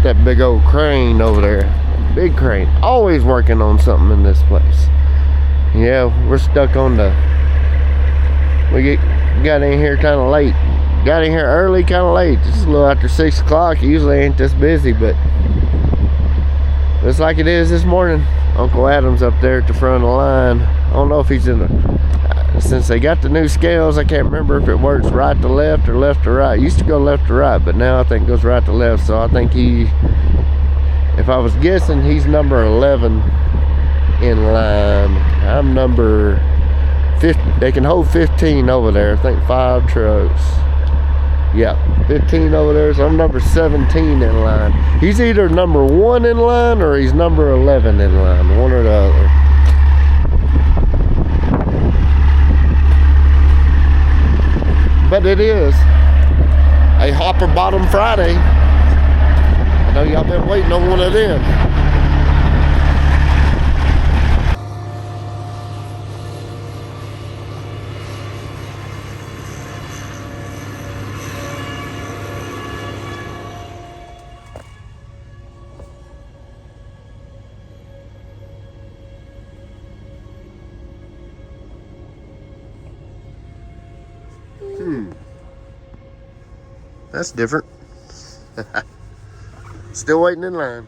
that big old crane over there. Big crane. Always working on something in this place. Yeah, we're stuck on the... We got in here kind of late. Got in here early, kind of late. Just a little after 6 o'clock. Usually ain't this busy, but... Looks like it is this morning. Uncle Adam's up there at the front of the line. I don't know if he's in the... Since they got the new scales, I can't remember if it works right to left or left to right. It used to go left to right, but now I think it goes right to left. So I think he... If I was guessing, he's number 11 in line. I'm number 50. They can hold 15 over there. I think 5 trucks. Yeah, 15 over there. So I'm number 17 in line. He's either number 1 in line or he's number 11 in line. One or the other. But it is a Hopper Bottom Friday. I know y'all been waiting on one of them. That's different. Still waiting in line.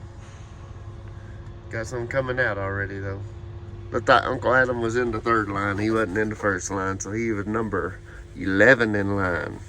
Got some coming out already though. I thought Uncle Adam was in the 3rd line. He wasn't in the 1st line, so he was number 11 in line.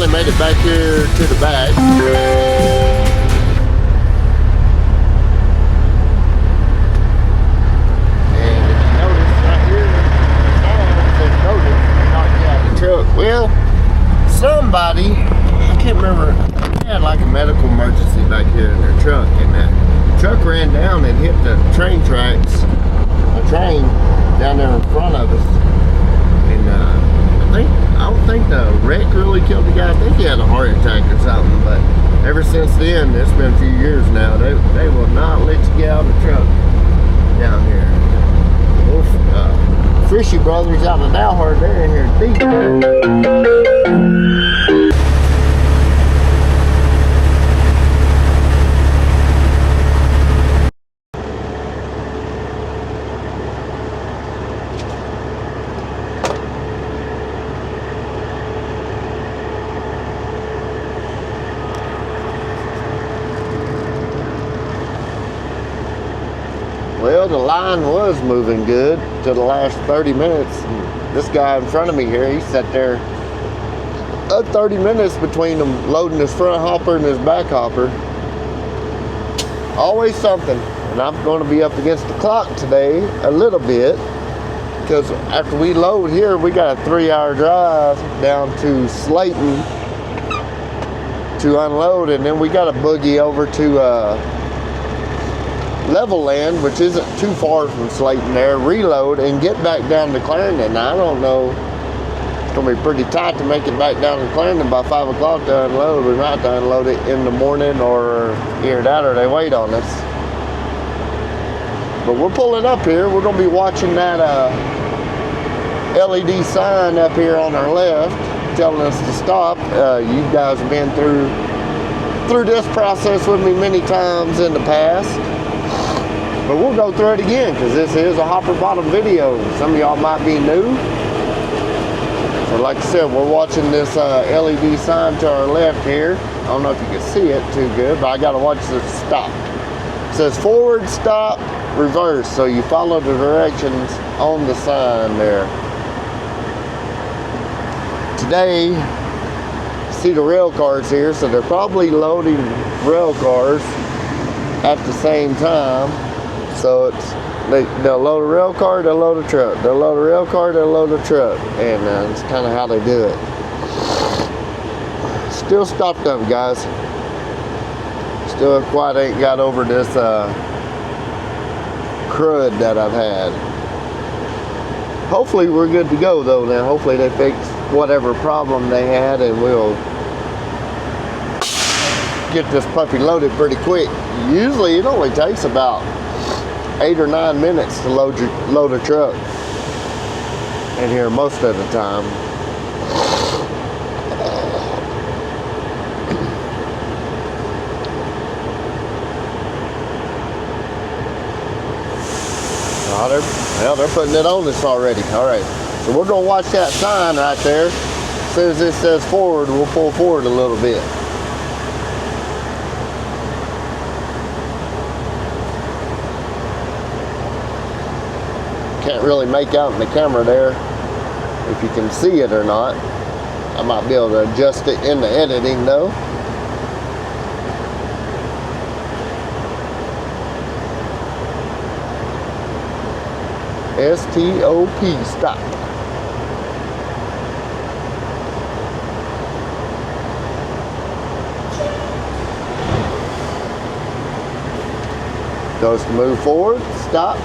finally made it back here to the back. And if you notice right here, the notice not out the truck. Well, somebody, I can't remember, they had like a medical emergency back here in their truck, and that truck ran down and hit the train tracks, a train down there in front of us. And I don't think the wreck really killed the guy. I think he had a heart attack or something, but ever since then, it's been a few years now, they will not let you get out of the truck down here. Frishy Brothers out of Dalhart, they're in here deep. Well, the line was moving good to the last 30 minutes. This guy in front of me here, he sat there 30 minutes between them loading his front hopper and his back hopper. Always something. And I'm going to be up against the clock today a little bit, because after we load here, we got a 3-hour drive down to Slayton to unload, and then we got a boogie over to Level Land, which isn't too far from Slayton there, reload and get back down to Clarendon. Now, I don't know, it's gonna be pretty tight to make it back down to Clarendon by 5 o'clock to unload. We might have to unload it in the morning, or either that or they wait on us. But we're pulling up here. We're gonna be watching that LED sign up here on our left telling us to stop. You guys have been through this process with me many times in the past. But we'll go through it again, because this is a hopper bottom video. Some of y'all might be new. So like I said, we're watching this LED sign to our left here. I don't know if you can see it too good, but I gotta watch the stop. It says forward, stop, reverse. So you follow the directions on the sign there. Today, see the rail cars here, so they're probably loading rail cars at the same time. So they'll load a rail car, they'll load a truck. They'll load a rail car, they'll load a truck. And it's kind of how they do it. Still stopped up, guys. Still quite ain't got over this crud that I've had. Hopefully we're good to go though now. Hopefully they fixed whatever problem they had, and we'll get this puppy loaded pretty quick. Usually it only takes about 8 or 9 minutes to load a truck in here most of the time. Oh, they're putting it on us already. All right, so we're gonna watch that sign right there. As soon as it says forward, we'll pull forward a little bit. Can't really make out in the camera there if you can see it or not. I might be able to adjust it in the editing though. S-T-O-P, stop. Goes to move forward, stop.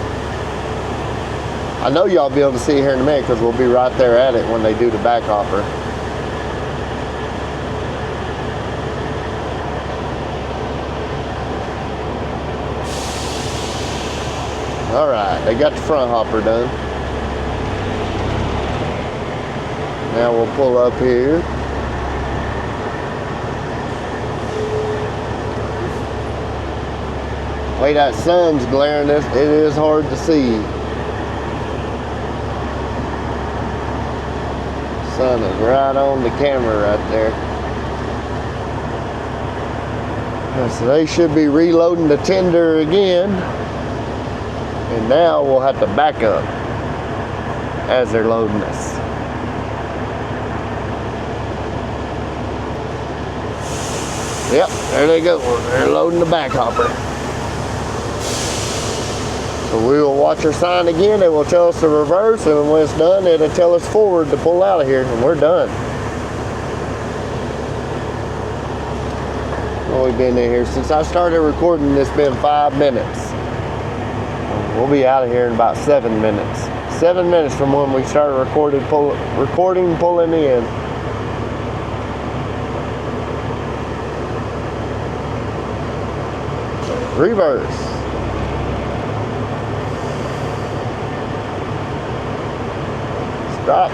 I know y'all be able to see it here in a minute, because we'll be right there at it when they do the back hopper. All right, they got the front hopper done. Now we'll pull up here. The way that sun's glaring, it is hard to see. Sun is right on the camera right there. So they should be reloading the tender again. And now we'll have to back up as they're loading us. Yep, there they go. They're loading the back hopper. So we will watch our sign again. It will tell us to reverse, and when it's done, it'll tell us forward to pull out of here, and we're done. Well, we've been in here since I started recording. It's been 5 minutes. We'll be out of here in about 7 minutes. 7 minutes from when we started recording, pulling in. Reverse. Stop.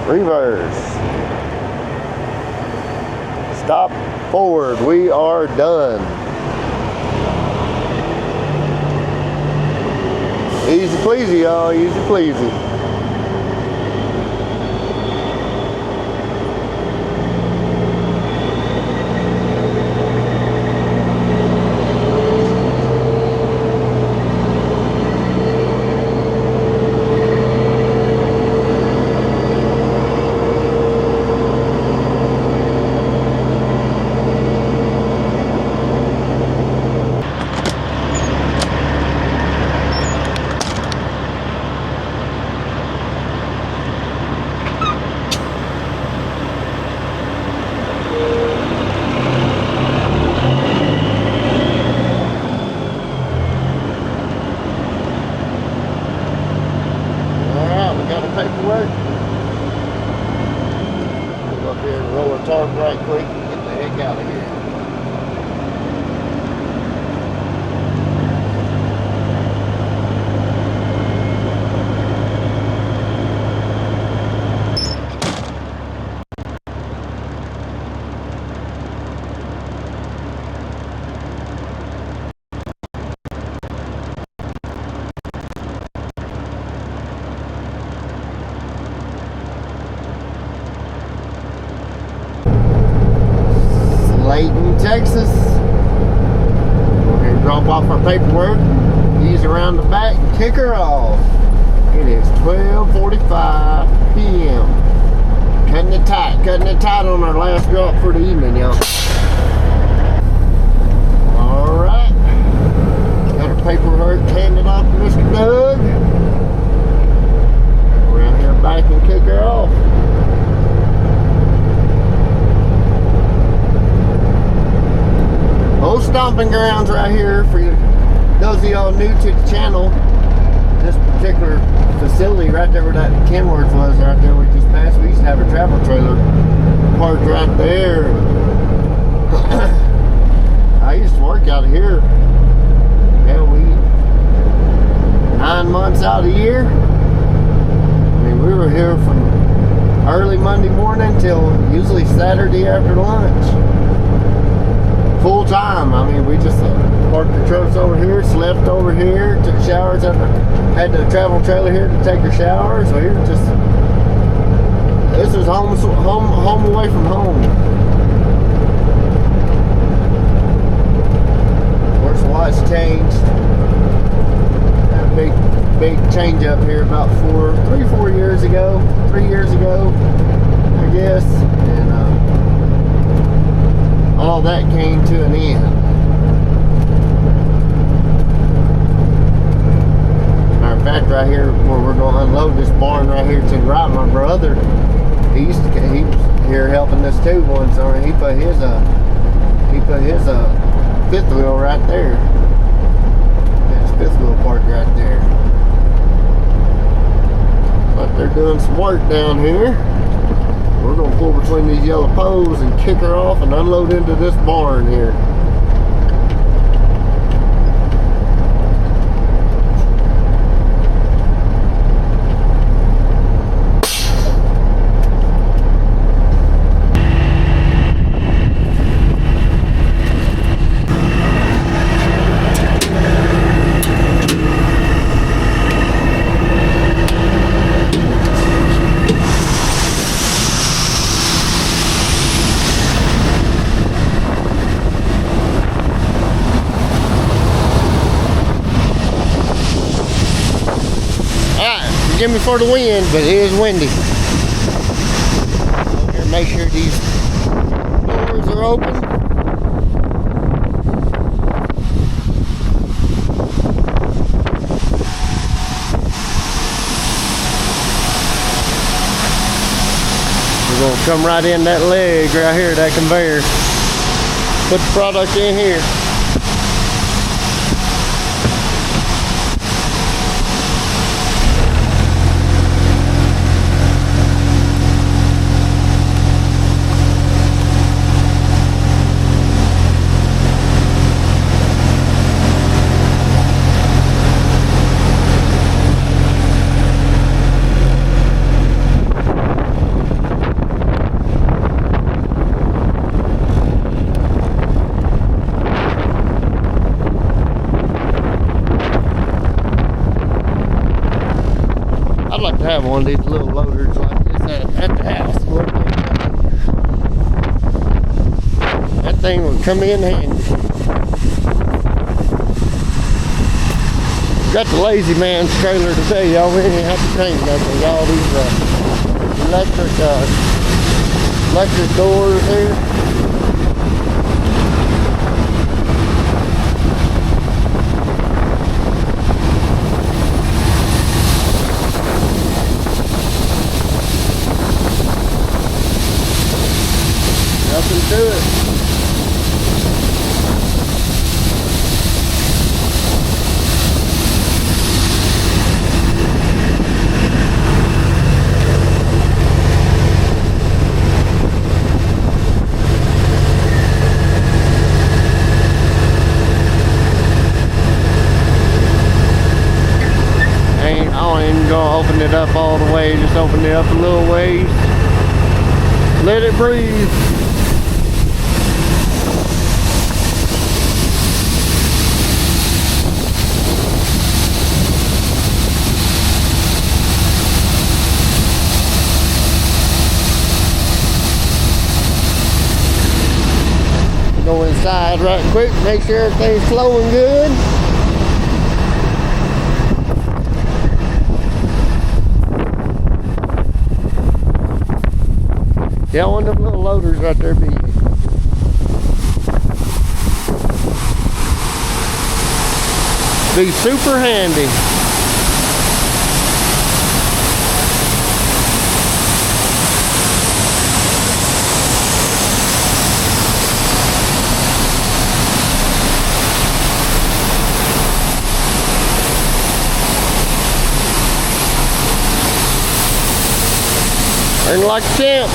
Reverse. Stop. Forward. We are done. Easy pleasy, y'all. Easy pleasy. Paperwork. Go up here and roll a tarp right quick and get the heck out of here. Slayton, Texas. We're going to drop off our paperwork, ease around the back, and kick her off. It is 12:45 p.m. Cutting it tight on our last drop for the evening, y'all. Alright. Got our paperwork handed off to Mr. Doug. We're out here back and kick her off. Old stomping grounds right here for you. Those of y'all new to the channel. This particular facility right there where that Kenworth was right there we just passed. We used to have a travel trailer parked right there. I used to work out of here. Hell, 9 months out of the year. I mean, we were here from early Monday morning till usually Saturday after lunch. Full time. I mean, we just parked the trucks over here, slept over here, took showers, had the travel trailer here to take a shower. So here, just this was home away from home. Of course, a lot's changed. Had a big change up here about 3 years ago, I guess, and all that came to an end. Matter of fact, right here where we're going to unload this barn right here to the right, my brother, he was here helping us too once. He put his fifth wheel right there. His fifth wheel parked right there. But they're doing some work down here. We're going to pull between these yellow poles and kick her off and unload into this barn here. Forgive me for the wind, but it is windy. Over here, make sure these doors are open. We're gonna come right in that leg right here, that conveyor. Put the product in here. I'd like to have one of these little loaders like this at the house. That thing would come in handy. Got the lazy man's trailer today, y'all. We didn't have to change nothing. All these electric doors here. Nothing to it. I ain't gonna open it up all the way, just open it up a little ways. Let it breathe. Go inside right quick, make sure everything's flowing good. Yeah, one of them little loaders right there be super handy. Earn like a champ.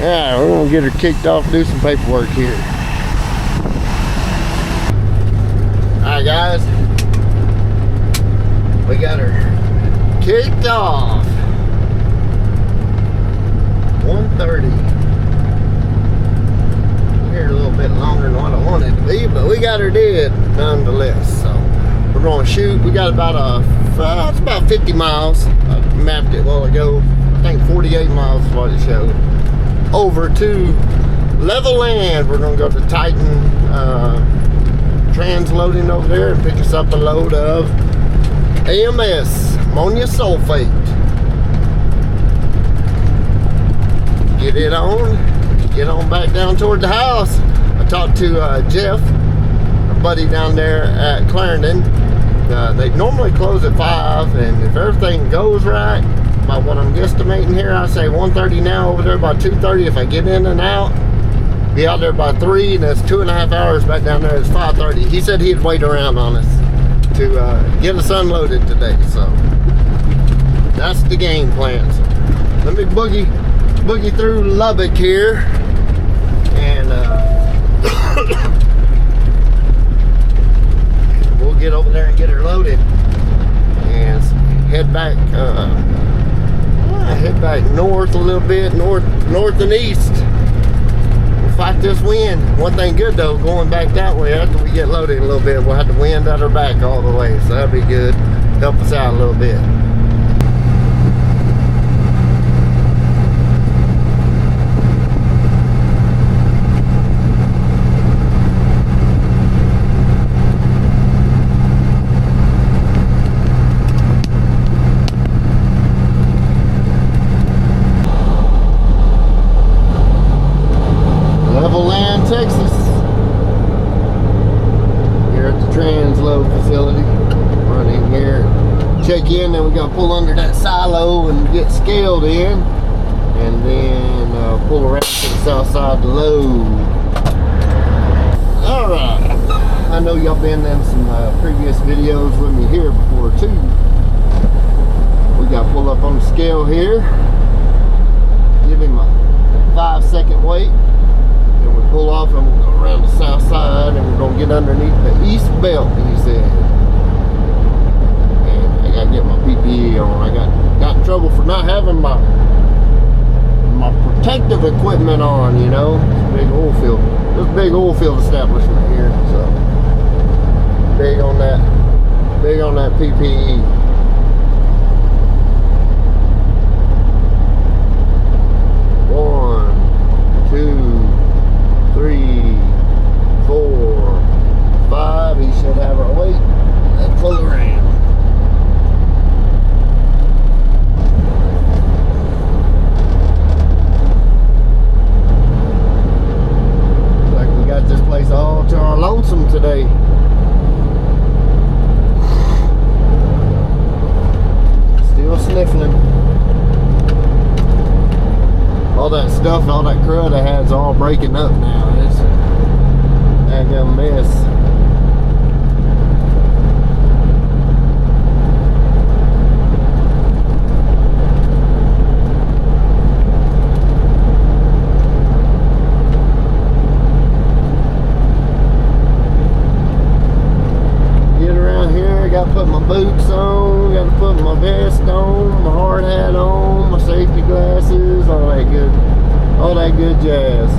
Yeah, we're gonna get her kicked off, do some paperwork here. Alright guys, we got her kicked off. 1:30. Here a little bit longer than what I wanted to be, but we got her did nonetheless. So we're gonna shoot. We got about it's about 50 miles. I mapped it a while ago. I think 48 miles is what it showed. Over to level land. We're gonna go to Titan transloading over there and pick us up a load of AMS, ammonia sulfate. Get it on, get on back down toward the house. I talked to Jeff, a buddy down there at Clarendon. They normally close at 5, and if everything goes right, by what I'm guesstimating here, I say 1:30 now, over there by 2:30. If I get in and out, be out there by 3, and that's 2.5 hours. Back down there, it's 5:30. He said he'd wait around on us to get us unloaded today, so that's the game plan. So let me boogie through Lubbock here, and we'll get over there and get her loaded and head back north a little bit, north and east. We'll fight this wind. One thing good though, going back that way after we get loaded a little bit, we'll have the wind at our back all the way, so that'll be good, help us out a little bit. then we gotta pull under that silo and get scaled in, and then pull around to the south side to load. Alright, I know y'all been in some previous videos with me here before too. We gotta pull up on the scale here, give him a 5-second wait, then we pull off and we'll go around the south side, and we're gonna get underneath the east belt, he said. And I gotta get my PPE on. I got in trouble for not having my protective equipment on, you know. It's a big oil field. This big oil field establishment here, so big on that PPE. He should have our weight. Let's pull around. Looks like we got this place all to our lonesome today. Still sniffling. All that stuff, all that crud I had is all breaking up now. It's a damn mess. Put my boots on, got to put my vest on, my hard hat on, my safety glasses, all that good jazz.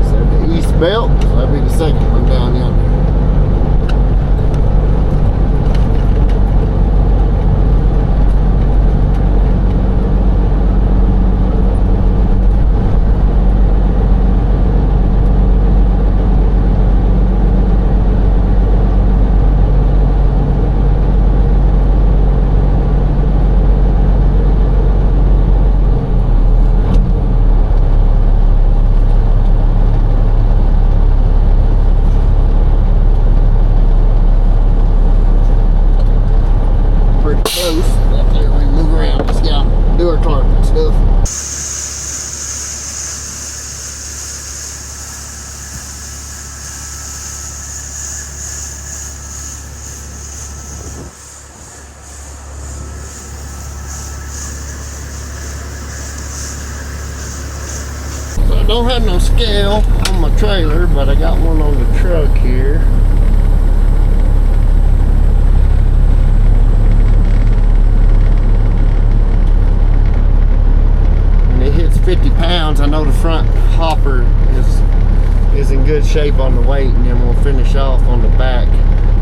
Said the east belt, so that'll be the second one down yonder. I don't have no scale on my trailer, but I got one on the truck here. When it hits 50 pounds, I know the front hopper is in good shape on the weight, and then we'll finish off on the back.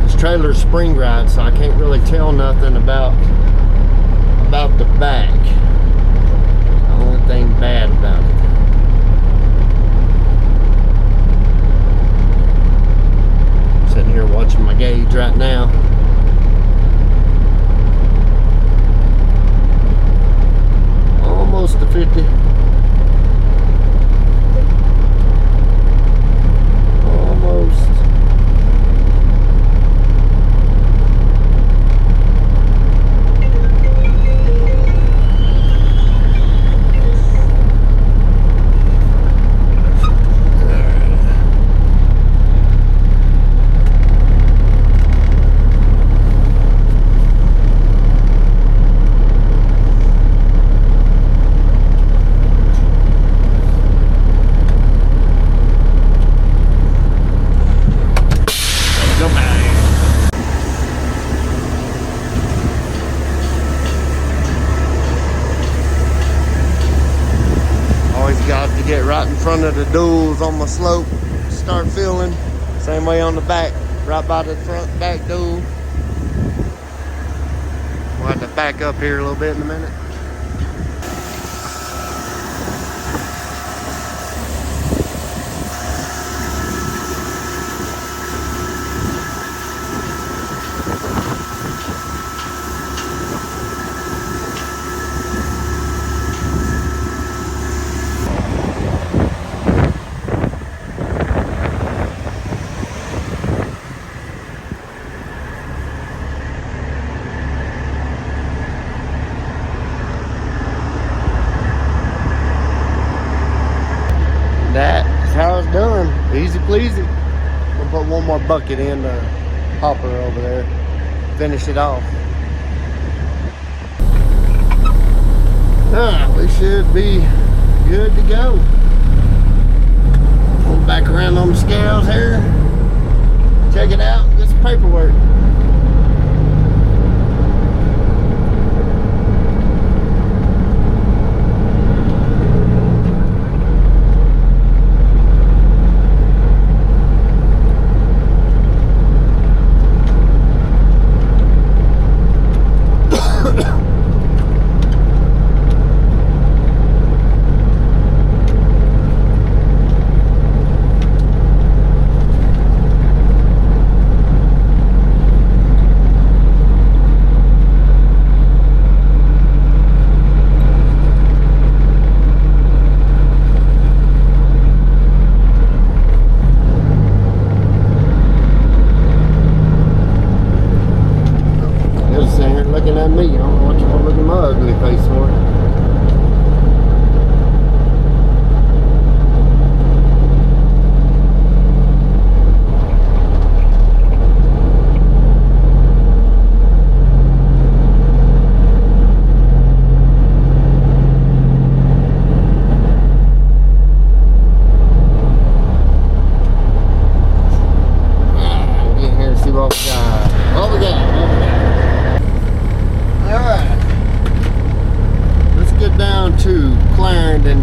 This trailer's spring ride, so I can't really tell nothing about the back. The only thing bad about it. Sitting here watching my gauge right now. Almost to 50. Almost. Get right in front of the duals on my slope, start filling. Same way on the back, right by the front back dual. We'll have to back up here a little bit in a minute. bucket in the hopper over there. Finish it off. We should be good to go. Pull back around on the scales here. Check it out. Get some paperwork.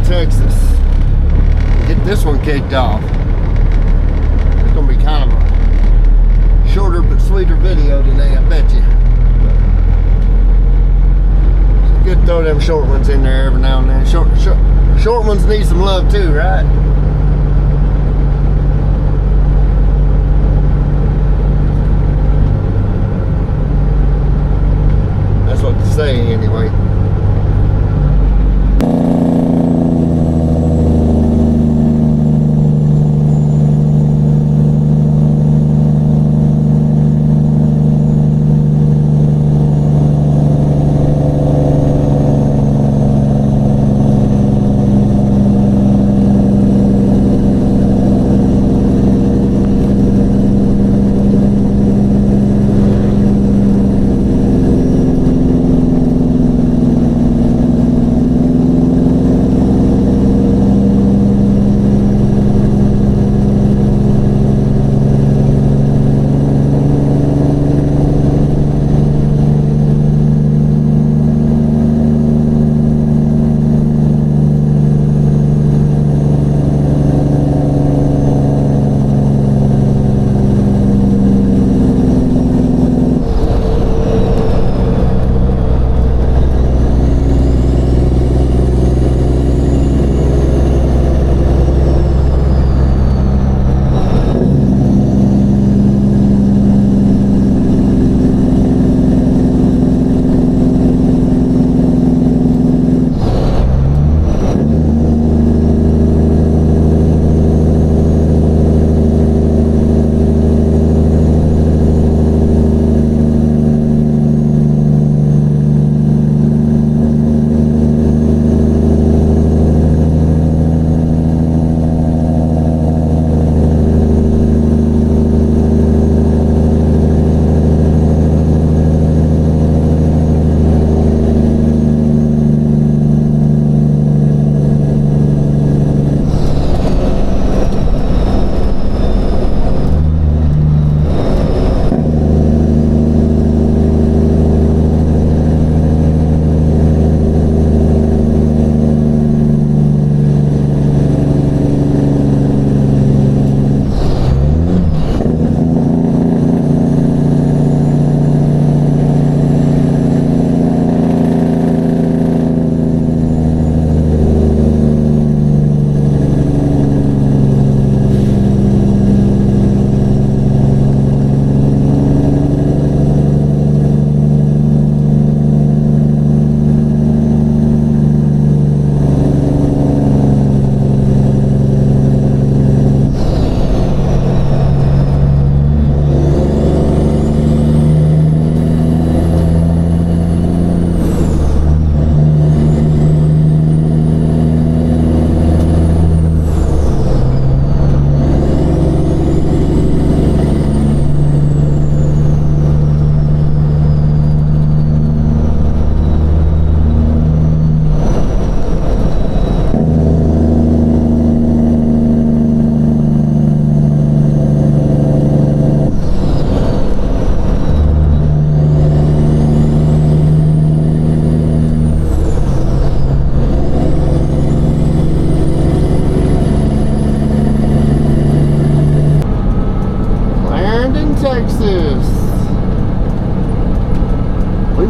Texas. Get this one kicked off. It's gonna be kind of a shorter but sweeter video today, I bet you. It's good to throw them short ones in there every now and then. Short ones need some love too, right? That's what they say anyway.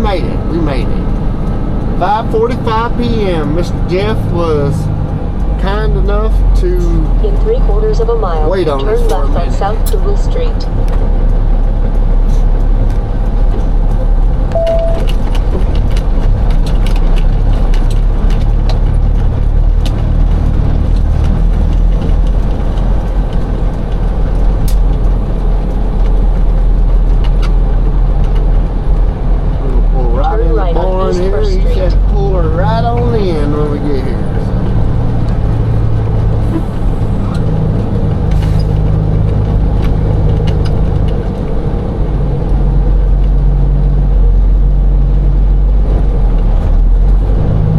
made it. We made it. 5:45 p.m. Mr. Jeff was kind enough to in 3/4 of a mile. wait on turn us for a left on minute. South Douglas Street. Right on in when we get here.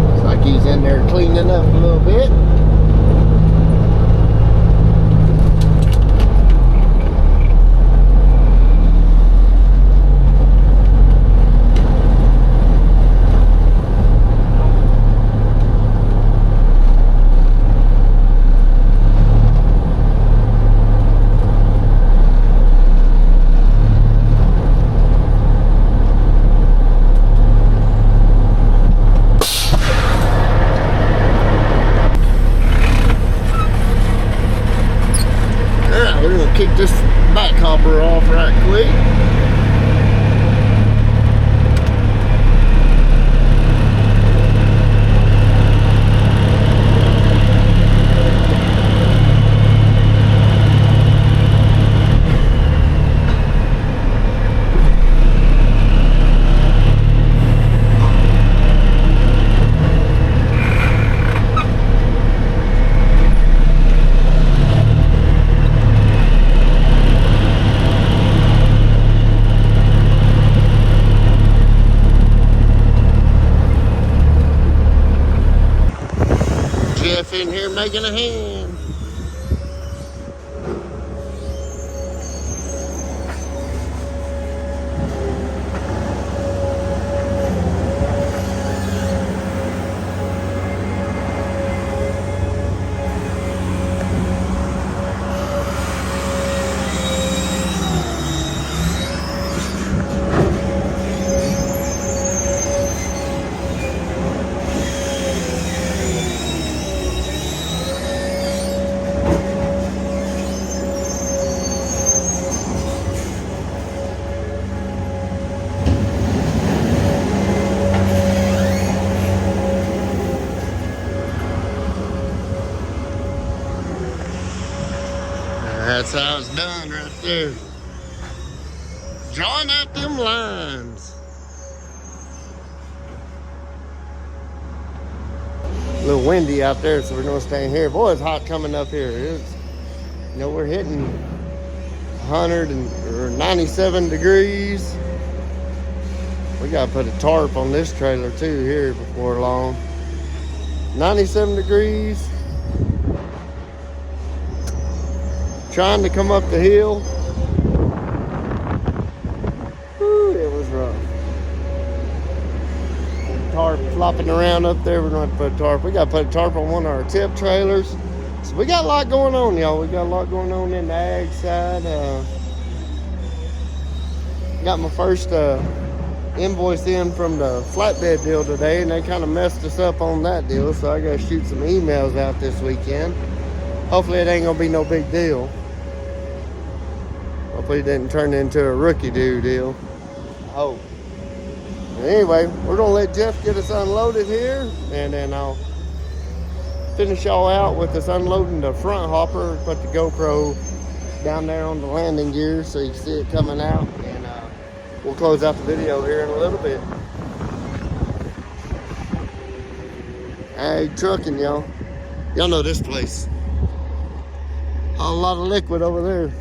Looks like he's in there cleaning up a little bit. We're gonna kick this back hopper off right quick. Jeff in here making a hand. That's how it's done right there. Drawing out them lines. A little windy out there, so we're gonna stay here. Boy, it's hot coming up here. It's, you know, we're hitting 97 degrees. We gotta put a tarp on this trailer too here before long. 97 degrees. Trying to come up the hill. Whew, it was rough. Tarp flopping around up there. We're going to put a tarp. We got to put a tarp on one of our tip trailers. So we got a lot going on, y'all. We got a lot going on in the ag side. Got my first invoice in from the flatbed deal today, and they kind of messed us up on that deal. So I got to shoot some emails out this weekend. Hopefully it ain't going to be no big deal. Hopefully it didn't turn into a rookie deal. I hope. Anyway, we're gonna let Jeff get us unloaded here, and then I'll finish y'all out with us unloading the front hopper. Put the GoPro down there on the landing gear so you can see it coming out, and we'll close out the video here in a little bit. Ag trucking, y'all. Y'all know this place. A lot of liquid over there.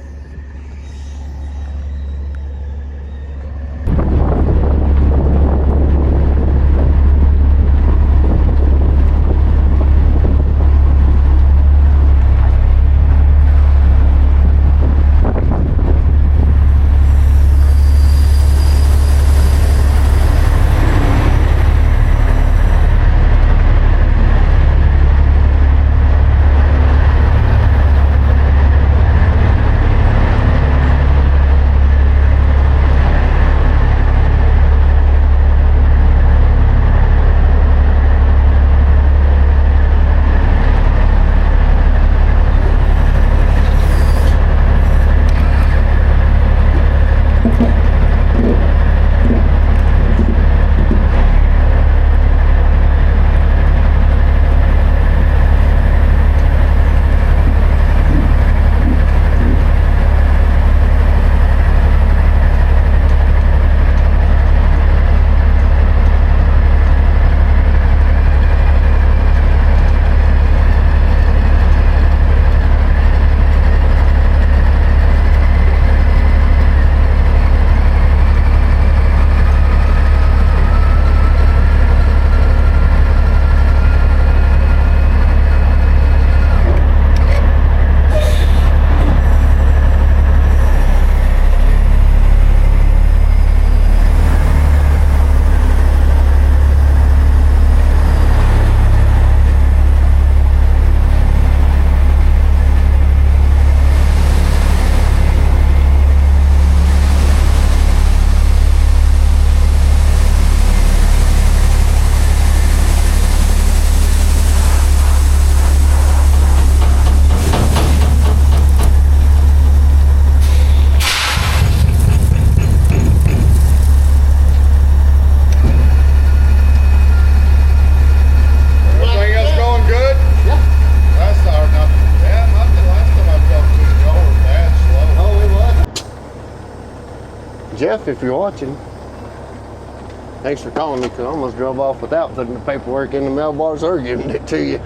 Jeff, if you're watching, thanks for calling me, because I almost drove off without putting the paperwork in the mailbox or giving it to you.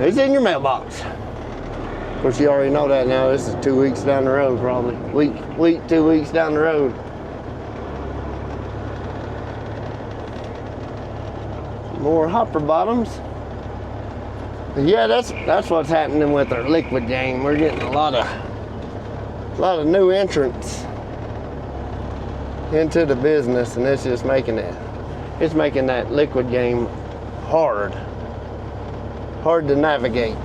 It's in your mailbox. Of course, you already know that now. This is 2 weeks down the road, probably. Week, 2 weeks down the road. More hopper bottoms. Yeah, that's what's happening with our liquid game. We're getting a lot of new entrants into the business, and it's just making that liquid game hard to navigate.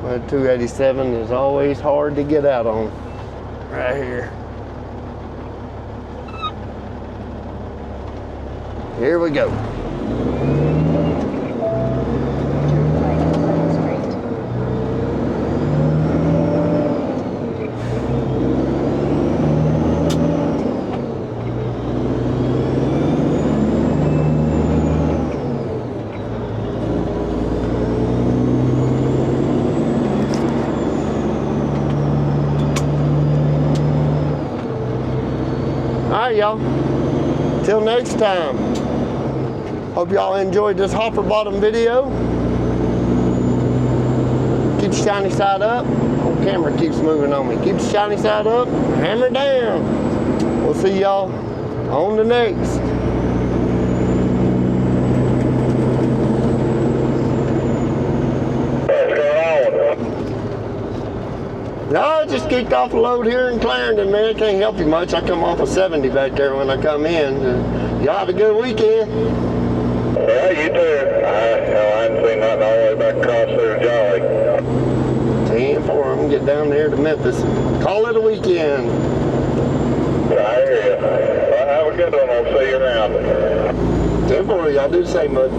But 287 is always hard to get out on. Right here. Here we go. Alright, y'all. Till next time. Hope y'all enjoyed this hopper bottom video. Keep your shiny side up. Oh, camera keeps moving on me. Keep your shiny side up. Hammer down. We'll see y'all on the next. No, I just kicked off a load here in Clarendon, man. I can't help you much. I come off of 70 back there when I come in. Y'all have a good weekend. Yeah, you too. I ain't seen nothing all the way back across there to Jolly. 10-4, I'm gonna get down there to Memphis. Call it a weekend. I hear you. Well, have a good one. I'll see you around. 10-4, y'all do the same, bud.